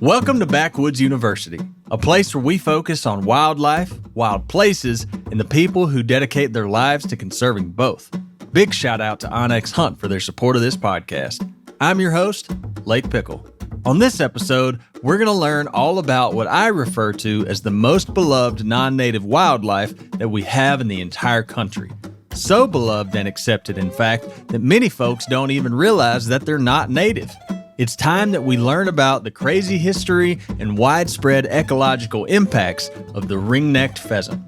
Welcome to Backwoods University, a place where we focus on wildlife, wild places, and the people who dedicate their lives to conserving both. Big shout out to Onyx Hunt for their support of this podcast. I'm your host, Lake Pickle. On this episode, we're going to learn all about what I refer to as the most beloved non-native wildlife that we have in the entire country. So beloved and accepted, in fact, that many folks don't even realize that they're not native. It's time that we learn about the crazy history and widespread ecological impacts of the ring-necked pheasant.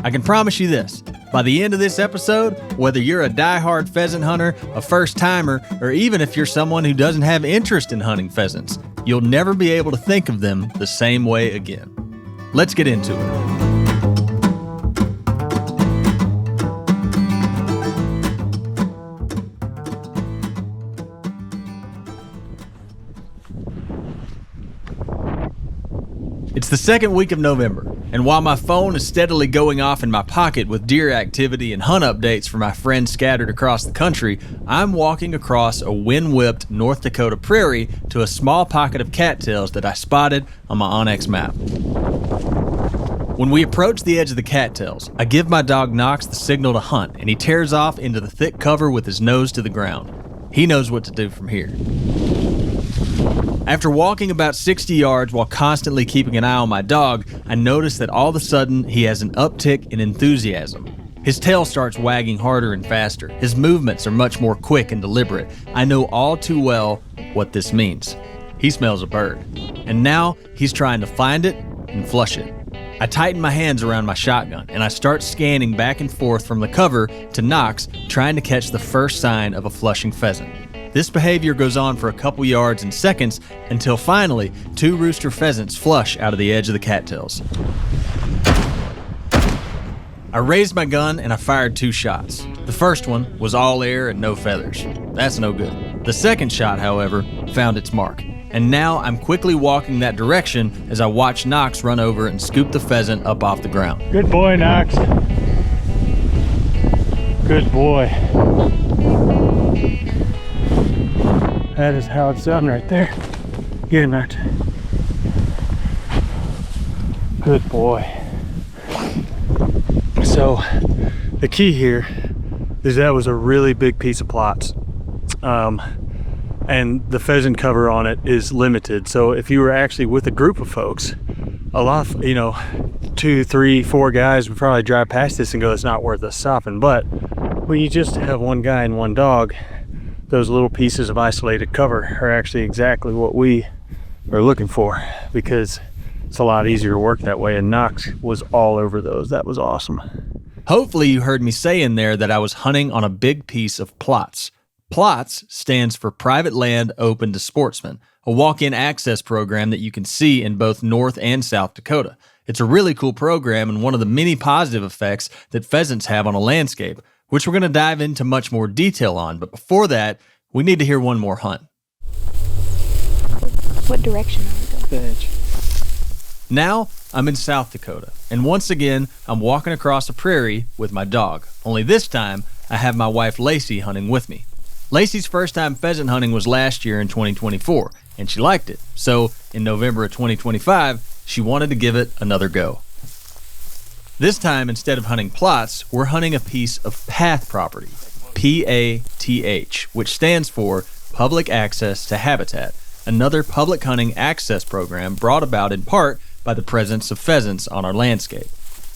I can promise you this, by the end of this episode, whether you're a die-hard pheasant hunter, a first-timer, or even if you're someone who doesn't have interest in hunting pheasants, you'll never be able to think of them the same way again. Let's get into it. It's the second week of November, and while my phone is steadily going off in my pocket with deer activity and hunt updates for my friends scattered across the country, I'm walking across a wind-whipped North Dakota prairie to a small pocket of cattails that I spotted on my onX map. When we approach the edge of the cattails, I give my dog Knox the signal to hunt, and he tears off into the thick cover with his nose to the ground. He knows what to do from here. After walking about 60 yards while constantly keeping an eye on my dog, I notice that all of a sudden he has an uptick in enthusiasm. His tail starts wagging harder and faster. His movements are much more quick and deliberate. I know all too well what this means. He smells a bird. And now he's trying to find it and flush it. I tighten my hands around my shotgun and I start scanning back and forth from the cover to Knox, trying to catch the first sign of a flushing pheasant. This behavior goes on for a couple yards and seconds until finally 2 rooster pheasants flush out of the edge of the cattails. I raised my gun and I fired 2 shots. The first one was all air and no feathers. That's no good. The second shot, however, found its mark. And now I'm quickly walking that direction as I watch Knox run over and scoop the pheasant up off the ground. Good boy, Knox. Good boy. That is how it's done right there. Get him, Knox. Good boy. So the key here is that was a really big piece of plots. And the pheasant cover on it is limited. So if you were actually with a group of folks, a lot of, 2, 3, 4 guys would probably drive past this and go, it's not worth us stopping. But when you just have one guy and one dog, those little pieces of isolated cover are actually exactly what we are looking for, because it's a lot easier to work that way, and Knox was all over those. That was awesome. Hopefully you heard me say in there that I was hunting on a big piece of plots. PLOTS stands for Private Land Open to Sportsmen, a walk-in access program that you can see in both North and South Dakota. It's a really cool program and one of the many positive effects that pheasants have on a landscape, which we're going to dive into much more detail on. But before that, we need to hear one more hunt. What direction are we going? Edge. Now, I'm in South Dakota, and once again, I'm walking across a prairie with my dog. Only this time, I have my wife Lacey hunting with me. Lacey's first time pheasant hunting was last year in 2024, and she liked it. So, in November of 2025, she wanted to give it another go. This time, instead of hunting plots, we're hunting a piece of path property, PATH, which stands for Public Access to Habitat, another public hunting access program brought about in part by the presence of pheasants on our landscape.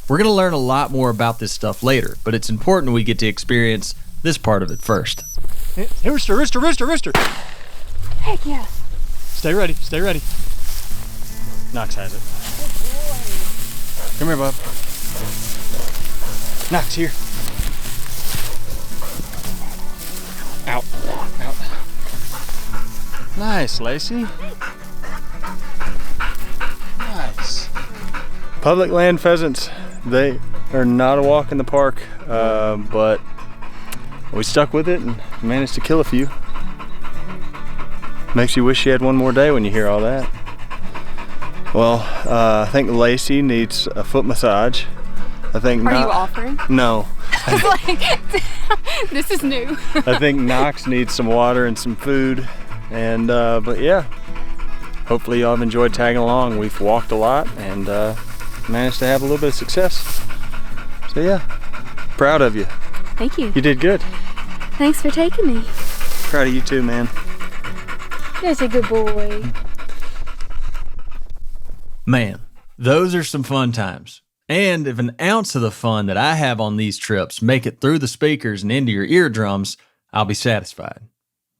We're going to learn a lot more about this stuff later, but it's important we get to experience this part of it first. Hey, rooster, rooster, rooster, rooster. Heck yeah. Stay ready, stay ready. Knox has it. Come here, bub. Knox, here. Out, out. Nice, Lacey. Nice. Public land pheasants, they are not a walk in the park, but we stuck with it and managed to kill a few. Makes you wish you had one more day when you hear all that. Well, I think Lacey needs a foot massage. I think. Are you offering? No. I was like, this is new. I think Knox needs some water and some food, and but yeah, hopefully y'all have enjoyed tagging along. We've walked a lot and managed to have a little bit of success. So yeah, proud of you. Thank you. You did good. Thanks for taking me. Proud of you too, man. There's a good boy. Man, those are some fun times. And if an ounce of the fun that I have on these trips make it through the speakers and into your eardrums, I'll be satisfied.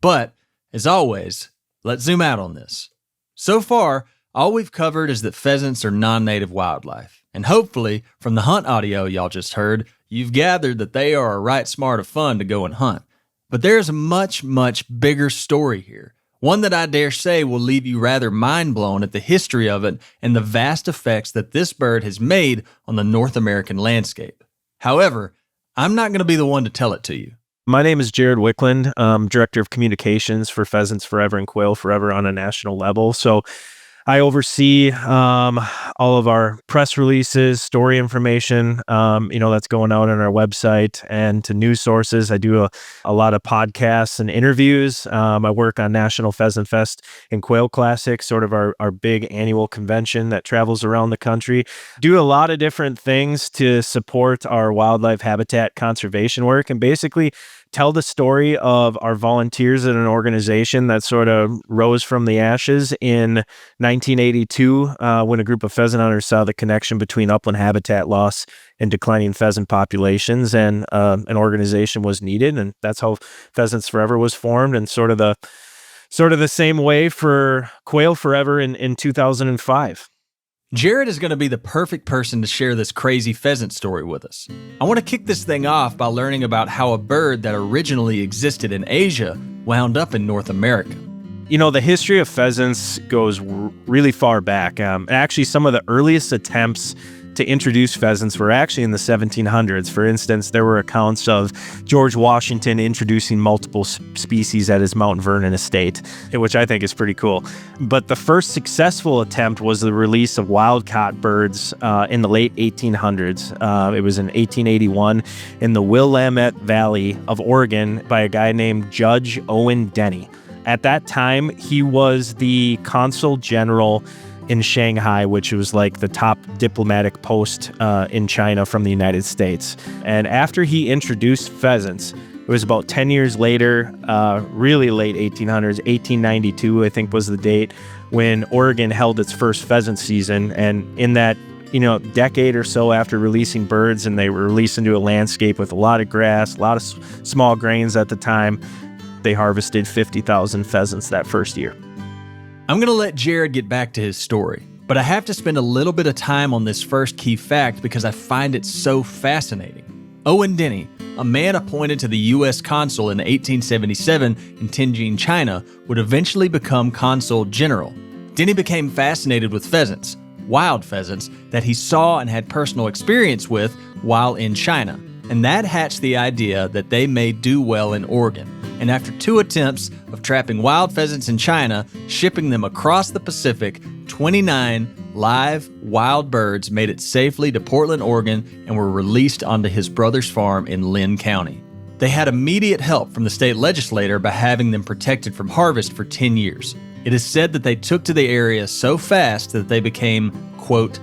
But, as always, let's zoom out on this. So far, all we've covered is that pheasants are non-native wildlife. And hopefully, from the hunt audio y'all just heard, you've gathered that they are a right smart of fun to go and hunt. But there's a much, much bigger story here. One that I dare say will leave you rather mind-blown at the history of it and the vast effects that this bird has made on the North American landscape. However, I'm not going to be the one to tell it to you. My name is Jared Wickland. I'm Director of Communications for Pheasants Forever and Quail Forever on a national level. So I oversee all of our press releases, story information, that's going out on our website and to news sources. I do a lot of podcasts and interviews. I work on National Pheasant Fest and Quail Classic, sort of our big annual convention that travels around the country. Do a lot of different things to support our wildlife habitat conservation work and basically tell the story of our volunteers at an organization that sort of rose from the ashes in 1982 when a group of pheasant hunters saw the connection between upland habitat loss and declining pheasant populations, and an organization was needed, and that's how Pheasants Forever was formed, and sort of the same way for Quail Forever in 2005. Jared is going to be the perfect person to share this crazy pheasant story with us. I want to kick this thing off by learning about how a bird that originally existed in Asia wound up in North America. You know, the history of pheasants goes really far back. Actually, some of the earliest attempts to introduce pheasants were actually in the 1700s. For instance, there were accounts of George Washington introducing multiple species at his Mount Vernon estate, which I think is pretty cool. But the first successful attempt was the release of wild-caught birds in the late 1800s. It was in 1881 in the Willamette Valley of Oregon by a guy named Judge Owen Denny. At that time, he was the consul general in Shanghai, which was like the top diplomatic post in China from the United States. And after he introduced pheasants, it was about 10 years later, really late 1800s, 1892, I think was the date, when Oregon held its first pheasant season. And in that, decade or so after releasing birds, and they were released into a landscape with a lot of grass, a lot of small grains at the time, they harvested 50,000 pheasants that first year. I'm going to let Jared get back to his story, but I have to spend a little bit of time on this first key fact because I find it so fascinating. Owen Denny, a man appointed to the U.S. consul in 1877 in Tianjin, China, would eventually become consul general. Denny became fascinated with pheasants, wild pheasants, that he saw and had personal experience with while in China, and that hatched the idea that they may do well in Oregon. And after 2 attempts of trapping wild pheasants in China, shipping them across the Pacific, 29 live wild birds made it safely to Portland, Oregon, and were released onto his brother's farm in Lynn County. They had immediate help from the state legislature by having them protected from harvest for 10 years. It is said that they took to the area so fast that they became, quote,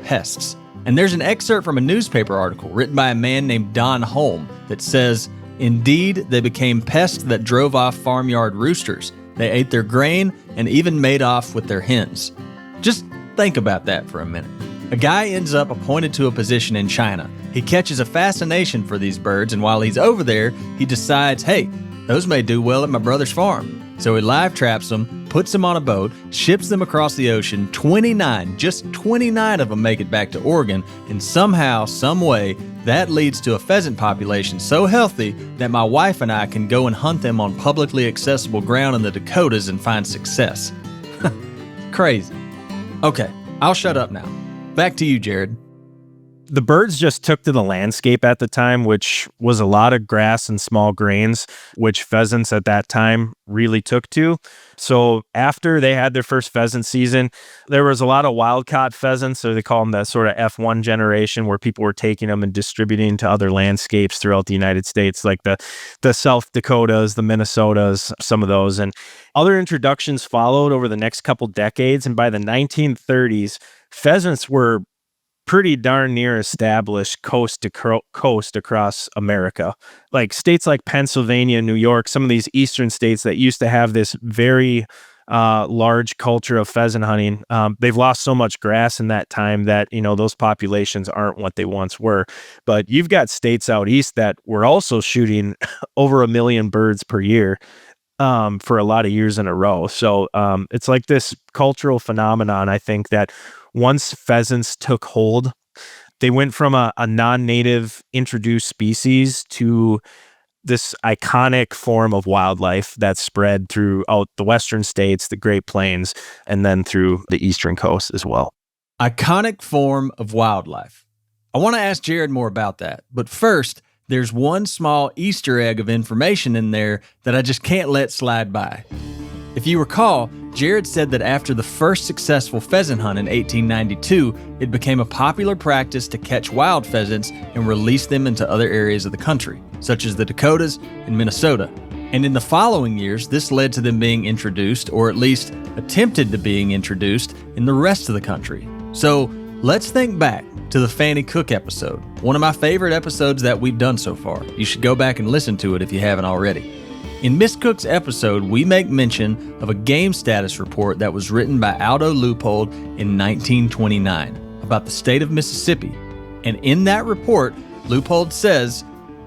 pests. And there's an excerpt from a newspaper article written by a man named Don Holm that says, "Indeed, they became pests that drove off farmyard roosters. They ate their grain and even made off with their hens." Just think about that for a minute. A guy ends up appointed to a position in China. He catches a fascination for these birds, and while he's over there, he decides, hey, those may do well at my brother's farm. So he live traps them, puts them on a boat, ships them across the ocean. 29, just 29 of them make it back to Oregon, and somehow, some way, that leads to a pheasant population so healthy that my wife and I can go and hunt them on publicly accessible ground in the Dakotas and find success. Crazy. Okay, I'll shut up now. Back to you, Jared. The birds just took to the landscape at the time, which was a lot of grass and small grains, which pheasants at that time really took to. So after they had their first pheasant season, there was a lot of wild-caught pheasants, so they call them the sort of F1 generation, where people were taking them and distributing to other landscapes throughout the United States, like the South Dakotas, the Minnesotas, some of those. And other introductions followed over the next couple decades, and by the 1930s, pheasants were pretty darn near established coast to coast across America. Like states like Pennsylvania, New York, some of these eastern states that used to have this very large culture of pheasant hunting, they've lost so much grass in that time that, those populations aren't what they once were. But you've got states out east that were also shooting over 1 million birds per year for a lot of years in a row. So it's like this cultural phenomenon, I think, that once pheasants took hold, they went from a non-native introduced species to this iconic form of wildlife that spread throughout the western states, the Great Plains, and then through the eastern coast as well. Iconic form of wildlife. I want to ask Jared more about that. But first, there's one small Easter egg of information in there that I just can't let slide by. If you recall, Jared said that after the first successful pheasant hunt in 1892, it became a popular practice to catch wild pheasants and release them into other areas of the country, such as the Dakotas and Minnesota. And in the following years, this led to them being introduced, or at least attempted to being introduced, in the rest of the country. So let's think back to the Fanny Cook episode, one of my favorite episodes that we've done so far. You should go back and listen to it if you haven't already. In Miss Cook's episode, we make mention of a game status report that was written by Aldo Leupold in 1929 about the state of Mississippi. And in that report, Leupold says,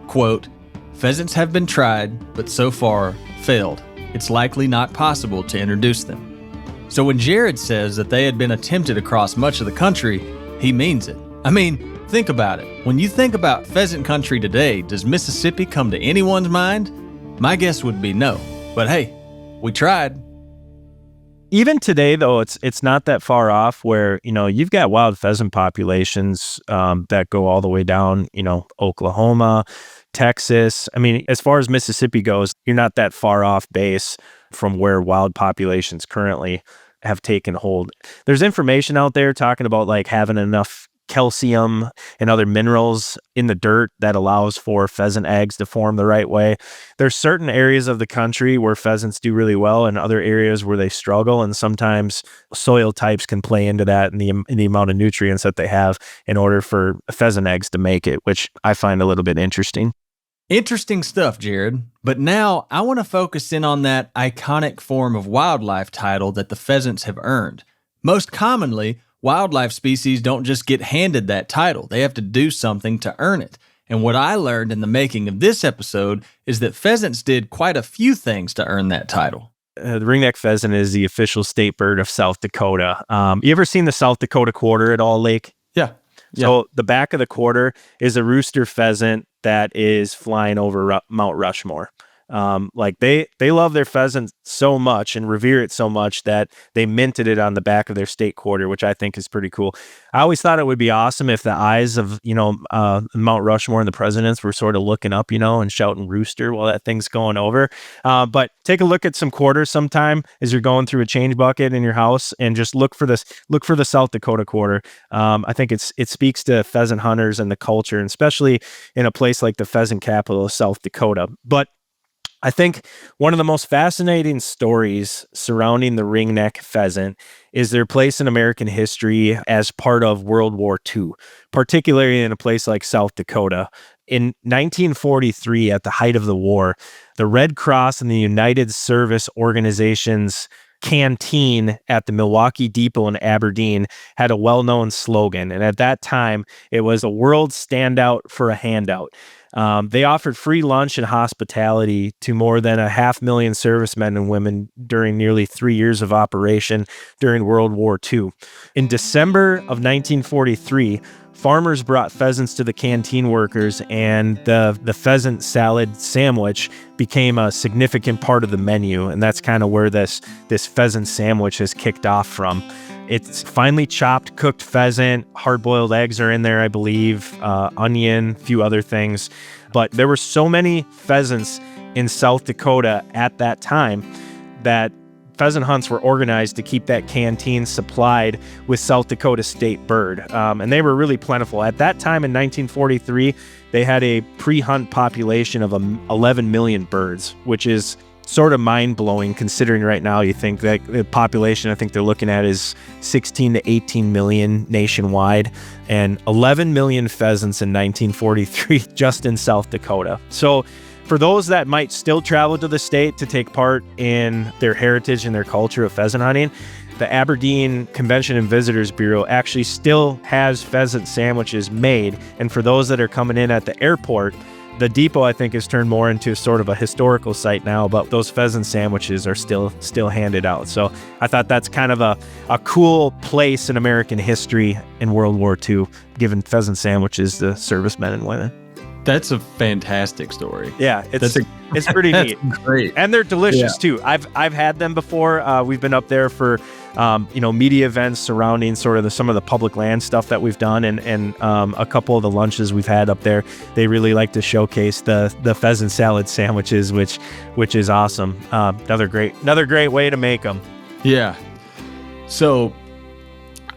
quote, "Pheasants have been tried, but so far failed. It's likely not possible to introduce them." So when Jared says that they had been attempted across much of the country, he means it. I mean, think about it. When you think about pheasant country today, does Mississippi come to anyone's mind? My guess would be no. But hey, we tried. Even today, though, it's not that far off where, you've got wild pheasant populations that go all the way down, Oklahoma, Texas. I mean, as far as Mississippi goes, you're not that far off base from where wild populations currently have taken hold. There's information out there talking about like having enough calcium and other minerals in the dirt that allows for pheasant eggs to form the right way. There's certain areas of the country where pheasants do really well and other areas where they struggle, and sometimes soil types can play into that and the amount of nutrients that they have in order for pheasant eggs to make it, which I find a little bit interesting. Interesting stuff, Jared. But now I want to focus in on that iconic form of wildlife title that the pheasants have earned. Most commonly, wildlife species don't just get handed that title. They have to do something to earn it. And what I learned in the making of this episode is that pheasants did quite a few things to earn that title. The ringneck pheasant is the official state bird of South Dakota. You ever seen the South Dakota quarter at all, Lake? Yeah. So the back of the quarter is a rooster pheasant that is flying over Mount Rushmore. They love their pheasant so much and revere it so much that they minted it on the back of their state quarter, which I think is pretty cool. I always thought it would be awesome if the eyes of, Mount Rushmore and the presidents were sort of looking up, and shouting rooster while that thing's going over. But take a look at some quarters sometime as you're going through a change bucket in your house and just look for the South Dakota quarter. I think it speaks to pheasant hunters and the culture, and especially in a place like the pheasant capital of South Dakota. But I think one of the most fascinating stories surrounding the ringneck pheasant is their place in American history as part of World War II, particularly in a place like South Dakota. In 1943, at the height of the war, the Red Cross and the United Service Organization's canteen at the Milwaukee Depot in Aberdeen had a well-known slogan. And at that time, it was "A world standout for a handout." They offered free lunch and hospitality to more than 500,000 servicemen and women during nearly 3 years of operation during World War II. In December of 1943, farmers brought pheasants to the canteen workers, and the pheasant salad sandwich became a significant part of the menu, and that's kind of where this pheasant sandwich has kicked off from. It's finely chopped, cooked pheasant, hard-boiled eggs are in there, I believe, onion, a few other things. But there were so many pheasants in South Dakota at that time that pheasant hunts were organized to keep that canteen supplied with South Dakota state bird. And they were really plentiful. At that time in 1943, they had a pre-hunt population of 11 million birds, which is sort of mind-blowing considering right now you think that the population I think they're looking at is 16 to 18 million nationwide, and 11 million pheasants in 1943 just in South Dakota. So for those that might still travel to the state to take part in their heritage and their culture of pheasant hunting, the Aberdeen Convention and Visitors Bureau actually still has pheasant sandwiches made. And for those that are coming in at the airport, the depot, I think, has turned more into sort of a historical site now, but those pheasant sandwiches are still handed out. So I thought that's kind of a cool place in American history in World War II, giving pheasant sandwiches to servicemen and women. That's a fantastic story. Yeah, it's pretty neat. Great. And they're delicious too. I've had them before. We've been up there for media events surrounding sort of some of the public land stuff that we've done, and a couple of the lunches we've had up there. They really like to showcase the pheasant salad sandwiches, which is awesome. Another great way to make them. Yeah. So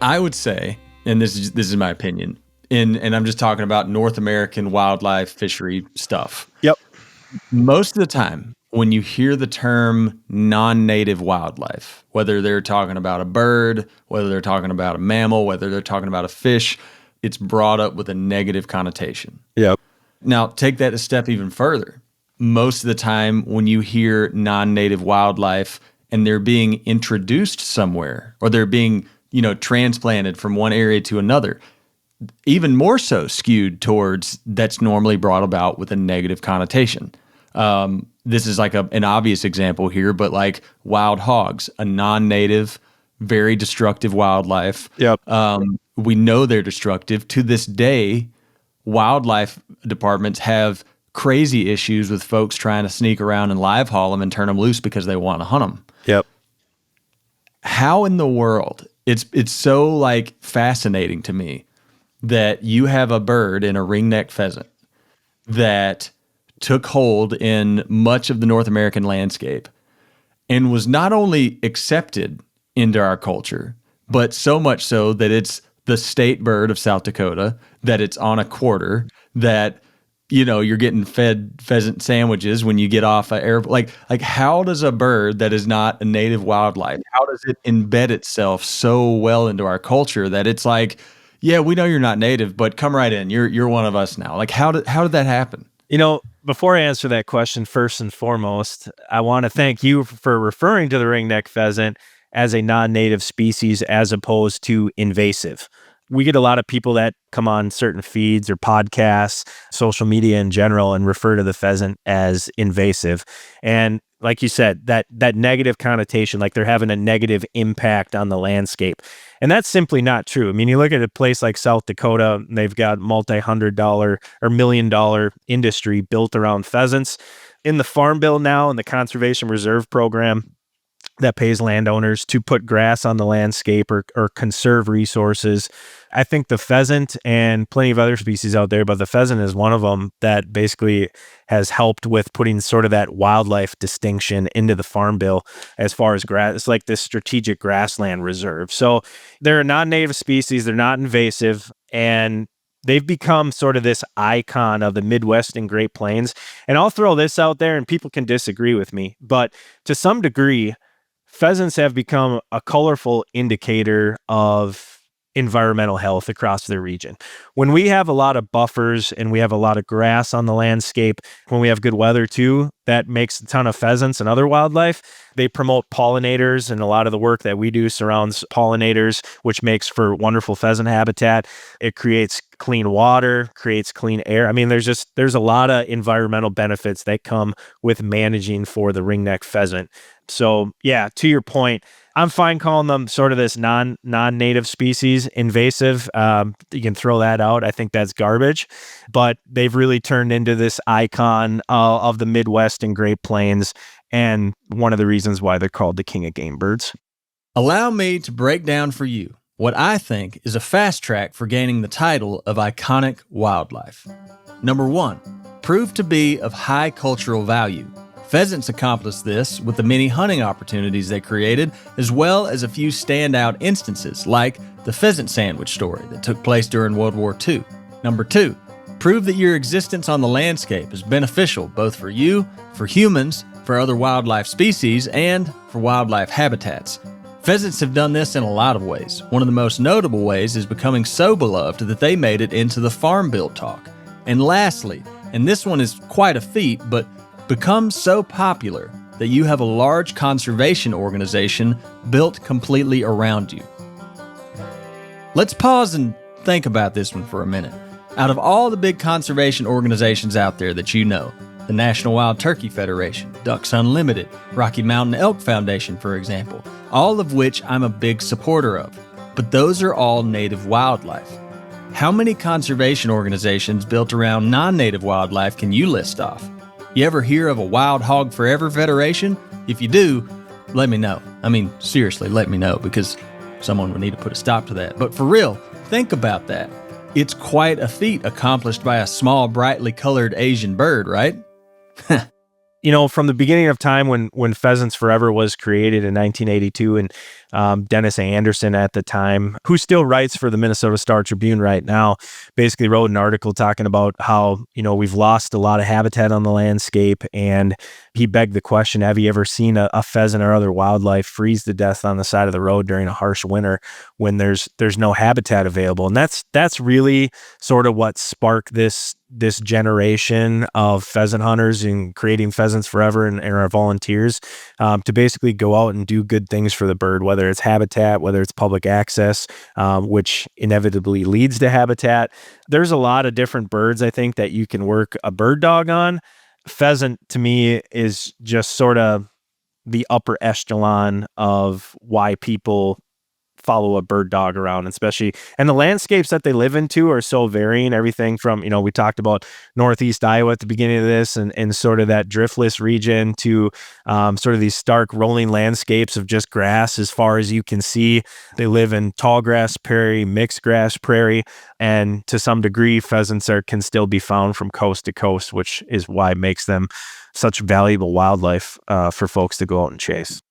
I would say, and this is my opinion, and I'm just talking about North American wildlife fishery stuff. Yep. Most of the time, when you hear the term non-native wildlife, whether they're talking about a bird, whether they're talking about a mammal, whether they're talking about a fish, it's brought up with a negative connotation. Yep. Now, take that a step even further. Most of the time, when you hear non-native wildlife and they're being introduced somewhere, or they're being, transplanted from one area to another, even more so skewed towards that's normally brought about with a negative connotation. This is like an obvious example here, but like wild hogs, a non-native, very destructive wildlife. Yep. We know they're destructive. To this day, wildlife departments have crazy issues with folks trying to sneak around and live haul them and turn them loose because they want to hunt them. Yep. How in the world? It's so like fascinating to me that you have a bird in a ringneck pheasant that took hold in much of the North American landscape and was not only accepted into our culture, but so much so that it's the state bird of South Dakota, that it's on a quarter, that, you're getting fed pheasant sandwiches when you get off an airplane. Like how does a bird that is not a native wildlife, how does it embed itself so well into our culture that it's like, yeah, we know you're not native, but come right in. You're one of us now. Like how did that happen? Before I answer that question, first and foremost, I want to thank you for referring to the ringneck pheasant as a non-native species as opposed to invasive. We get a lot of people that come on certain feeds or podcasts, social media in general, and refer to the pheasant as invasive. And like you said, that negative connotation, like they're having a negative impact on the landscape. And that's simply not true. I mean, you look at a place like South Dakota, they've got multi-$100 or $1 million industry built around pheasants. In the Farm Bill now, in the Conservation Reserve Program, that pays landowners to put grass on the landscape or conserve resources. I think the pheasant and plenty of other species out there, but the pheasant is one of them that basically has helped with putting sort of that wildlife distinction into the Farm Bill as far as grass. It's like this strategic grassland reserve. So they're a non-native species. They're not invasive, and they've become sort of this icon of the Midwest and Great Plains. And I'll throw this out there, and people can disagree with me, but to some degree, pheasants have become a colorful indicator of environmental health across the region. When we have a lot of buffers and we have a lot of grass on the landscape, when we have good weather too, that makes a ton of pheasants and other wildlife. They promote pollinators, and a lot of the work that we do surrounds pollinators, which makes for wonderful pheasant habitat. It creates clean water, creates clean air. I mean, there's a lot of environmental benefits that come with managing for the ringneck pheasant. So yeah, to your point, I'm fine calling them sort of this non-native species, invasive. You can throw that out. I think that's garbage, but they've really turned into this icon of the Midwest and Great Plains, and one of the reasons why they're called the king of game birds. Allow me to break down for you what I think is a fast track for gaining the title of iconic wildlife. Number 1, prove to be of high cultural value. Pheasants accomplished this with the many hunting opportunities they created, as well as a few standout instances like the pheasant sandwich story that took place during World War II. Number 2, prove that your existence on the landscape is beneficial both for you, for humans, for other wildlife species, and for wildlife habitats. Pheasants have done this in a lot of ways. One of the most notable ways is becoming so beloved that they made it into the Farm Bill talk. And lastly, and this one is quite a feat, but become so popular that you have a large conservation organization built completely around you. Let's pause and think about this one for a minute. Out of all the big conservation organizations out there that you know, the National Wild Turkey Federation, Ducks Unlimited, Rocky Mountain Elk Foundation, for example, all of which I'm a big supporter of. But those are all native wildlife. How many conservation organizations built around non-native wildlife can you list off? You ever hear of a Wild Hog Forever Federation? If you do, let me know. I mean, seriously, let me know, because someone would need to put a stop to that. But for real, think about that. It's quite a feat accomplished by a small, brightly colored Asian bird, right? You know, from the beginning of time when Pheasants Forever was created in 1982, and Dennis Anderson at the time, who still writes for the Minnesota Star Tribune right now, basically wrote an article talking about how, you know, we've lost a lot of habitat on the landscape. And he begged the question, have you ever seen a pheasant or other wildlife freeze to death on the side of the road during a harsh winter when there's no habitat available? And that's really sort of what sparked this generation of pheasant hunters and creating Pheasants Forever and our volunteers to basically go out and do good things for the bird, whether it's habitat, whether it's public access, which inevitably leads to habitat. There's a lot of different birds, I think, that you can work a bird dog on. Pheasant, to me, is just sort of the upper echelon of why people follow a bird dog around, especially, and the landscapes that they live into are so varying. Everything from, you know, we talked about Northeast Iowa at the beginning of this, and sort of that driftless region to sort of these stark rolling landscapes of just grass as far as you can see. They live in tall grass prairie, mixed grass prairie, and to some degree, pheasants can still be found from coast to coast, which is why it makes them such valuable wildlife for folks to go out and chase.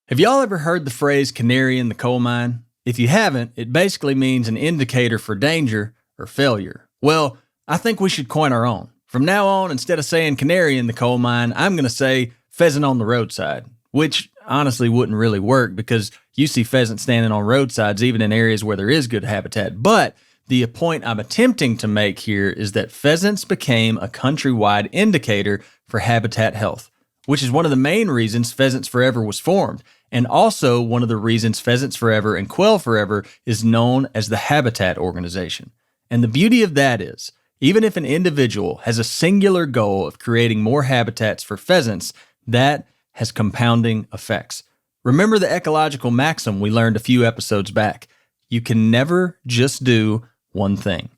Have y'all ever heard the phrase canary in the coal mine? If you haven't, it basically means an indicator for danger or failure. Well, I think we should coin our own. From now on, instead of saying canary in the coal mine, I'm going to say pheasant on the roadside, which honestly wouldn't really work because you see pheasants standing on roadsides even in areas where there is good habitat. But the point I'm attempting to make here is that pheasants became a countrywide indicator for habitat health, which is one of the main reasons Pheasants Forever was formed, and also one of the reasons Pheasants Forever and Quail Forever is known as the Habitat Organization. And the beauty of that is, even if an individual has a singular goal of creating more habitats for pheasants, that has compounding effects. Remember the ecological maxim we learned a few episodes back. You can never just do one thing.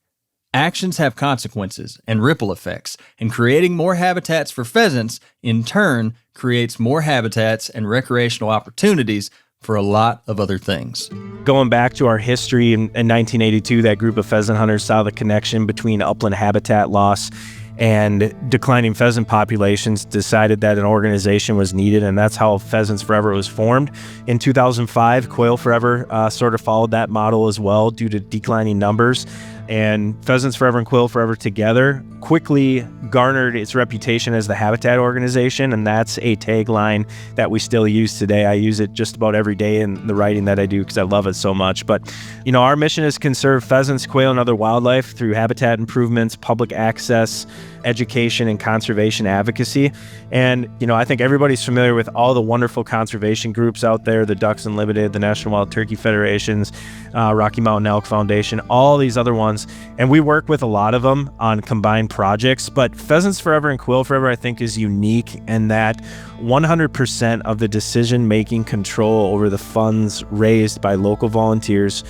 Actions have consequences and ripple effects, and creating more habitats for pheasants, in turn, creates more habitats and recreational opportunities for a lot of other things. Going back to our history in 1982, that group of pheasant hunters saw the connection between upland habitat loss and declining pheasant populations, decided that an organization was needed, and that's how Pheasants Forever was formed. In 2005, Quail Forever sort of followed that model as well due to declining numbers. And Pheasants Forever and Quail Forever together quickly garnered its reputation as the Habitat Organization, and that's a tagline that we still use today. I use it just about every day in the writing that I do because I love it so much. But, you know, our mission is to conserve pheasants, quail, and other wildlife through habitat improvements, public access, education, and conservation advocacy. And, you know, I think everybody's familiar with all the wonderful conservation groups out there, the Ducks Unlimited, the National Wild Turkey Federations, Rocky Mountain Elk Foundation, all these other ones. And we work with a lot of them on combined projects. But Pheasants Forever and Quail Forever, I think, is unique in that 100% of the decision-making control over the funds raised by local volunteers.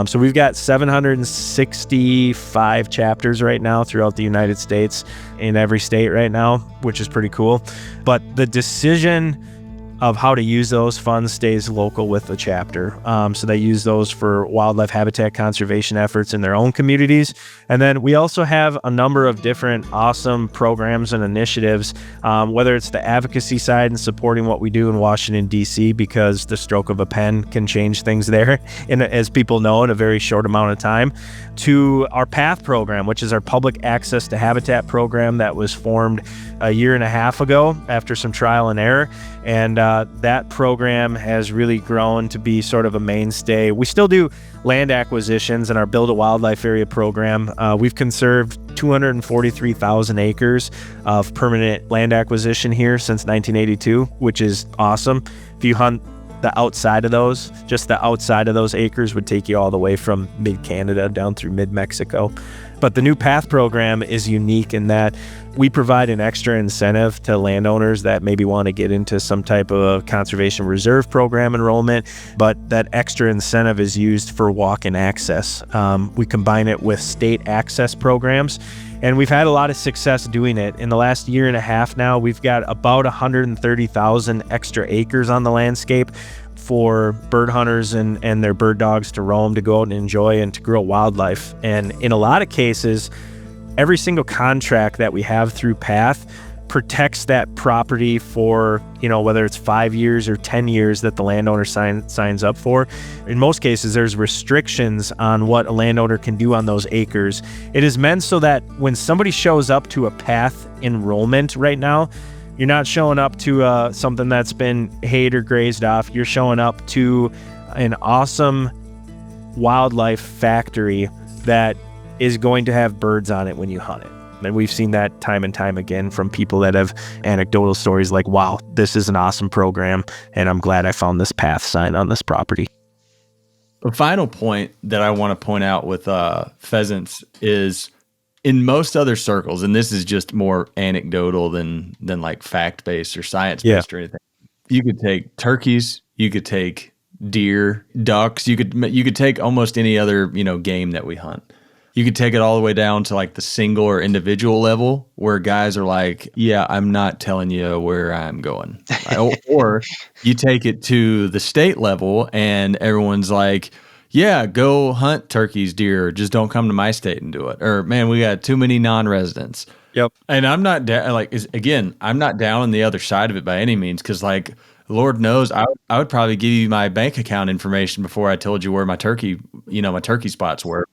So we've got 765 chapters right now throughout the United States, in every state right now, which is pretty cool. But the decision of how to use those funds stays local with the chapter. So they use those for wildlife habitat conservation efforts in their own communities. And then we also have a number of different awesome programs and initiatives, whether it's the advocacy side and supporting what we do in Washington, D.C., because the stroke of a pen can change things there, as people know, in a very short amount of time, to our PATH program, which is our public access to habitat program that was formed a year and a half ago after some trial and error. And that program has really grown to be sort of a mainstay. We still do land acquisitions in our Build a Wildlife Area program. We've conserved 243,000 acres of permanent land acquisition here since 1982, which is awesome. If you hunt the outside of those, just the outside of those acres would take you all the way from mid-Canada down through mid-Mexico. But the new PATH program is unique in that we provide an extra incentive to landowners that maybe want to get into some type of conservation reserve program enrollment, but that extra incentive is used for walk-in access. We combine it with state access programs, and we've had a lot of success doing it. In the last year and a half now, we've got about 130,000 extra acres on the landscape for bird hunters and their bird dogs to roam, to go out and enjoy, and to grow wildlife. And in a lot of cases, every single contract that we have through PATH protects that property for, whether it's 5 years or 10 years that the landowner signs up for. In most cases, there's restrictions on what a landowner can do on those acres. It is meant so that when somebody shows up to a PATH enrollment right now, you're not showing up to something that's been hayed or grazed off. You're showing up to an awesome wildlife factory that is going to have birds on it when you hunt it. And we've seen that time and time again from people that have anecdotal stories like, wow, this is an awesome program, and I'm glad I found this PATH sign on this property. The final point that I want to point out with pheasants is, in most other circles, and this is just more anecdotal than like fact-based or science-based or anything, you could take turkeys, you could take deer, ducks, you could take almost any other, game that we hunt. You could take it all the way down to like the single or individual level where guys are like, yeah, I'm not telling you where I'm going. Or you take it to the state level and everyone's like, yeah, go hunt turkeys, deer, just don't come to my state and do it. Or, man, we got too many non-residents. Yep. And I'm not I'm not down on the other side of it by any means, because like, Lord knows, I would probably give you my bank account information before I told you where my turkey spots were.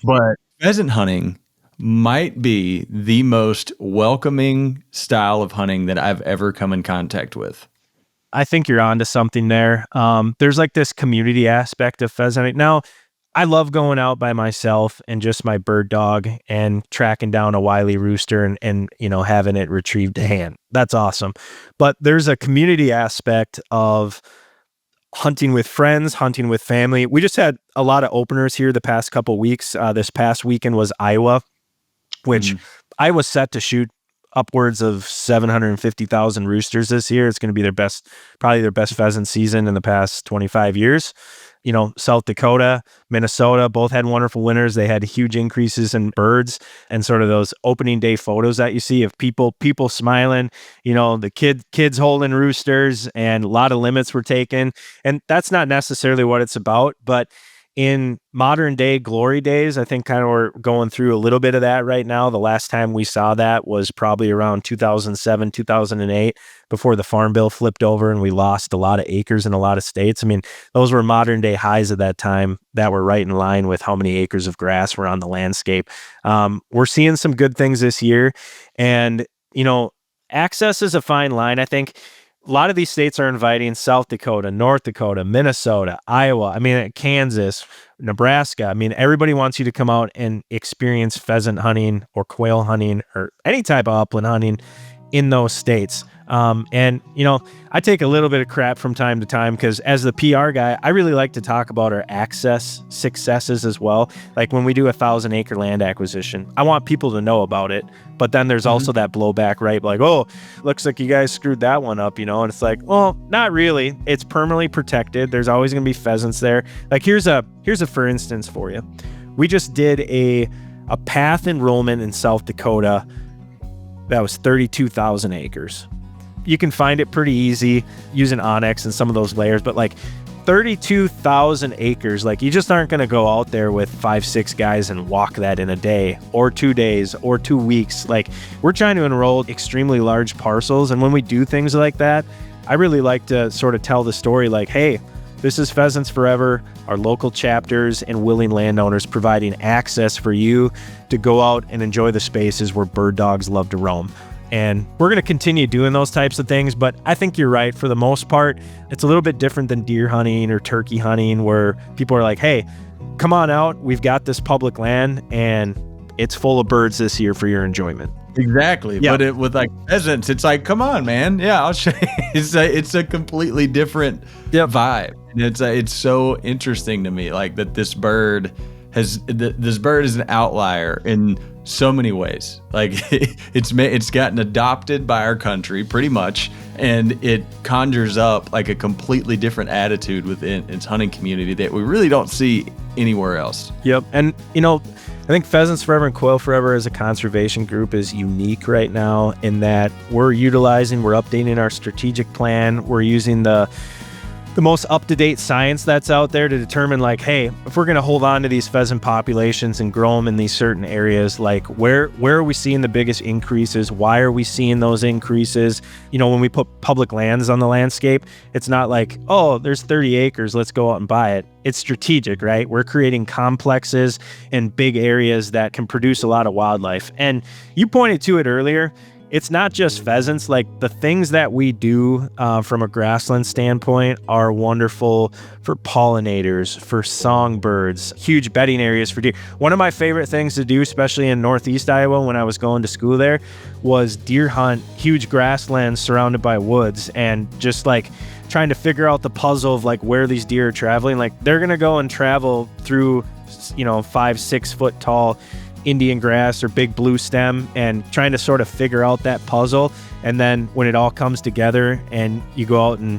But pheasant hunting might be the most welcoming style of hunting that I've ever come in contact with. I think you're onto something there. There's like this community aspect of pheasant hunting. Now, I love going out by myself and just my bird dog and tracking down a wily rooster and having it retrieved to hand. That's awesome. But there's a community aspect of hunting with friends, hunting with family. We just had a lot of openers here the past couple weeks. This past weekend was Iowa, which Iowa's set to shoot upwards of 750,000 roosters this year. It's going to be probably their best pheasant season in the past 25 years. South Dakota, Minnesota, both had wonderful winters. They had huge increases in birds, and sort of those opening day photos that you see of people smiling, the kids holding roosters, and a lot of limits were taken. And that's not necessarily what it's about, but in modern day glory days, I think kind of we're going through a little bit of that right now. The last time we saw that was probably around 2007, 2008, before the Farm Bill flipped over and we lost a lot of acres in a lot of states. I mean, those were modern day highs at that time that were right in line with how many acres of grass were on the landscape. We're seeing some good things this year, and, access is a fine line. I think a lot of these states are inviting South Dakota, North Dakota, Minnesota, Iowa, Kansas, Nebraska. Everybody wants you to come out and experience pheasant hunting or quail hunting or any type of upland hunting in those states. I take a little bit of crap from time to time because as the PR guy, I really like to talk about our access successes as well. Like when we do 1,000-acre land acquisition, I want people to know about it. But then there's also that blowback, right? Like, oh, looks like you guys screwed that one up, and it's like, well, not really. It's permanently protected. There's always going to be pheasants there. Like here's a for instance for you. We just did a PATH enrollment in South Dakota that was 32,000 acres. you can find it pretty easy using Onyx and some of those layers, but like 32,000 acres, like you just aren't going to go out there with 5-6 guys and walk that in a day or 2 days or 2 weeks. Like, we're trying to enroll extremely large parcels, and when we do things like that, I really like to sort of tell the story like, hey, this is Pheasants Forever, our local chapters and willing landowners providing access for you to go out and enjoy the spaces where bird dogs love to roam. And we're going to continue doing those types of things, but I think you're right. For the most part, it's a little bit different than deer hunting or turkey hunting, where people are like, hey, come on out. We've got this public land and it's full of birds this year for your enjoyment. Exactly. Yeah. But with like pheasants, it's like, come on, man. Yeah, I'll show you. It's a completely different vibe. And it's so interesting to me, like, that this bird is an outlier in so many ways. Like, it's gotten adopted by our country pretty much, and it conjures up like a completely different attitude within its hunting community that we really don't see anywhere else. Yep. And I think Pheasants Forever and Quail Forever as a conservation group is unique right now in that we're updating our strategic plan. We're using the most up-to-date science that's out there to determine, like, hey, if we're going to hold on to these pheasant populations and grow them in these certain areas, like, where are we seeing the biggest increases? Why are we seeing those increases? When we put public lands on the landscape, it's not like, oh, there's 30 acres, let's go out and buy it. It's strategic, right? We're creating complexes and big areas that can produce a lot of wildlife. And you pointed to it earlier. It's not just pheasants. Like, the things that we do from a grassland standpoint are wonderful for pollinators, for songbirds, huge bedding areas for deer. One of my favorite things to do, especially in Northeast Iowa when I was going to school there, was deer hunt huge grasslands surrounded by woods, and just like trying to figure out the puzzle of like where these deer are traveling. Like, they're going to go and travel through, 5-6 foot tall Indian grass or big blue stem, and trying to sort of figure out that puzzle. And then when it all comes together and you go out and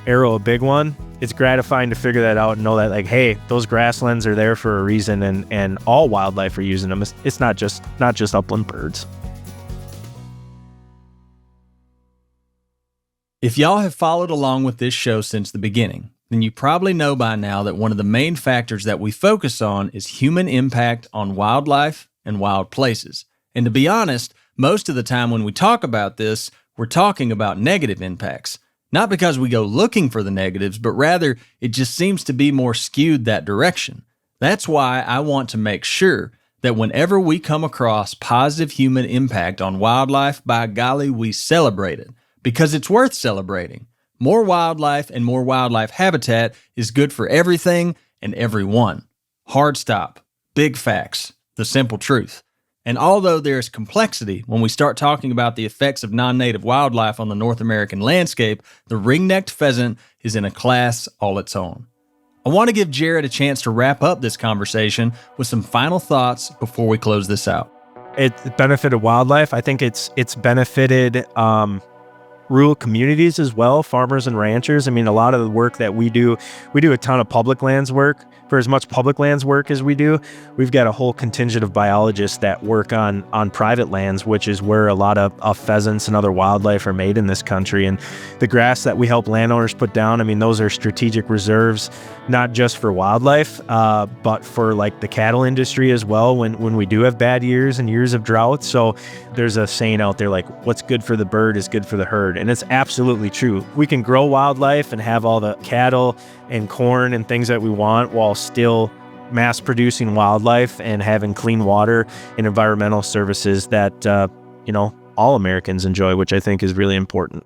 arrow a big one, it's gratifying to figure that out and know that, like, hey, those grasslands are there for a reason, and all wildlife are using them. It's not just upland birds. If y'all have followed along with this show since the beginning, then you probably know by now that one of the main factors that we focus on is human impact on wildlife and wild places. And to be honest, most of the time when we talk about this, we're talking about negative impacts. Not because we go looking for the negatives, but rather it just seems to be more skewed that direction. That's why I want to make sure that whenever we come across positive human impact on wildlife, by golly, we celebrate it, because it's worth celebrating. More wildlife and more wildlife habitat is good for everything and everyone. Hard stop. Big facts. The simple truth. And although there is complexity when we start talking about the effects of non-native wildlife on the North American landscape, the ring-necked pheasant is in a class all its own. I want to give Jared a chance to wrap up this conversation with some final thoughts before we close this out. It benefited wildlife. I think it's benefited rural communities as well, farmers and ranchers. I mean, a lot of the work that we do a ton of public lands work. For as much public lands work as we do, we've got a whole contingent of biologists that work on private lands, which is where a lot of pheasants and other wildlife are made in this country. And the grass that we help landowners put down, I mean, those are strategic reserves, not just for wildlife, but for like the cattle industry as well when we do have bad years and years of drought. So there's a saying out there like, what's good for the bird is good for the herd. And it's absolutely true. We can grow wildlife and have all the cattle and corn and things that we want while still mass producing wildlife and having clean water and environmental services that, all Americans enjoy, which I think is really important.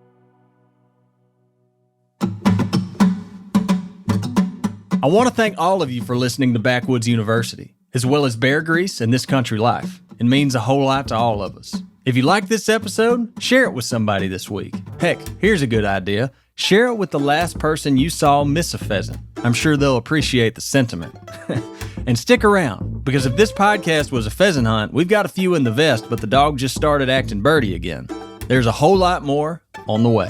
I want to thank all of you for listening to Backwoods University, as well as Bear Grease and This Country Life. It means a whole lot to all of us. If you like this episode, share it with somebody this week. Heck, here's a good idea. Share it with the last person you saw miss a pheasant. I'm sure they'll appreciate the sentiment. And stick around, because if this podcast was a pheasant hunt, we've got a few in the vest, but the dog just started acting birdie again. There's a whole lot more on the way.